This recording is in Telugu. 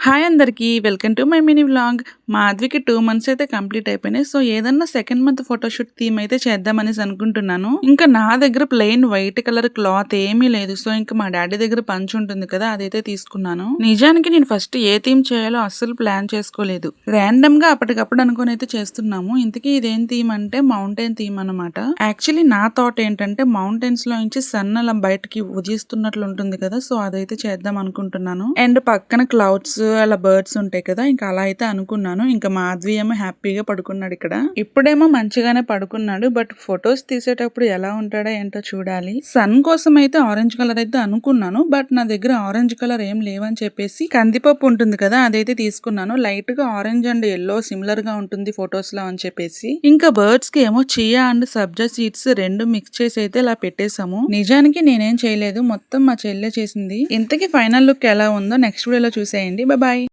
హాయ్ అందరికీ welcome to my mini vlog. మాధవికి 2 మంత్స్ అయితే కంప్లీట్ అయిపోయినాయి. సో ఏదన్నా సెకండ్ మంత్ ఫోటోషూట్ థీమ్ అయితే చేద్దామనేసి అనుకుంటున్నాను. ఇంకా నా దగ్గర ప్లెయిన్ వైట్ కలర్ క్లాత్ ఏమీ లేదు. సో ఇంకా మా డాడీ దగ్గర పంచ్ ఉంటుంది కదా, అదైతే తీసుకున్నాను. నిజానికి నేను ఫస్ట్ ఏ థీమ్ చేయాలో అస్సలు ప్లాన్ చేసుకోలేదు. ర్యాండమ్ గా అప్పటికప్పుడు అనుకుని అయితే చేస్తున్నాము. ఇంతకీ ఇదేం థీమ్ అంటే మౌంటైన్ థీమ్ అనమాట. యాక్చువల్లీ నా థాట్ ఏంటంటే మౌంటైన్స్ లో నుంచి సన్ అలా బయటకి ఉదయిస్తున్నట్లు ఉంటుంది కదా, సో అదైతే చేద్దాం అనుకుంటున్నాను. అండ్ పక్కన క్లౌడ్స్ అలా బర్డ్స్ ఉంటాయి కదా, ఇంకా అలా అయితే అనుకున్నాను. ఇంకా మాధవి ఏమో హ్యాపీగా పడుకున్నాడు ఇక్కడ. ఇప్పుడేమో మంచిగానే పడుకున్నాడు, బట్ ఫొటోస్ తీసేటప్పుడు ఎలా ఉంటాడో ఏంటో చూడాలి. సన్ కోసం అయితే ఆరెంజ్ కలర్ అయితే అనుకున్నాను, బట్ నా దగ్గర ఆరెంజ్ కలర్ ఏం లేవని చెప్పేసి కందిపప్పు ఉంటుంది కదా, అదైతే తీసుకున్నాను. లైట్ గా ఆరెంజ్ అండ్ ఎల్లో సిమిలర్ గా ఉంటుంది ఫొటోస్ లో అని చెప్పేసి. ఇంకా బర్డ్స్ కి ఏమో చియా అండ్ సబ్జా సీడ్స్ రెండు మిక్స్ చేసి అయితే ఇలా పెట్టేసాము. నిజానికి నేనేం చేయలేదు, మొత్తం మా చెల్లె చేసింది. ఇంతకీ ఫైనల్ లుక్ ఎలా ఉందో నెక్స్ట్ వీడియోలో చూసేయండి. బాయ్.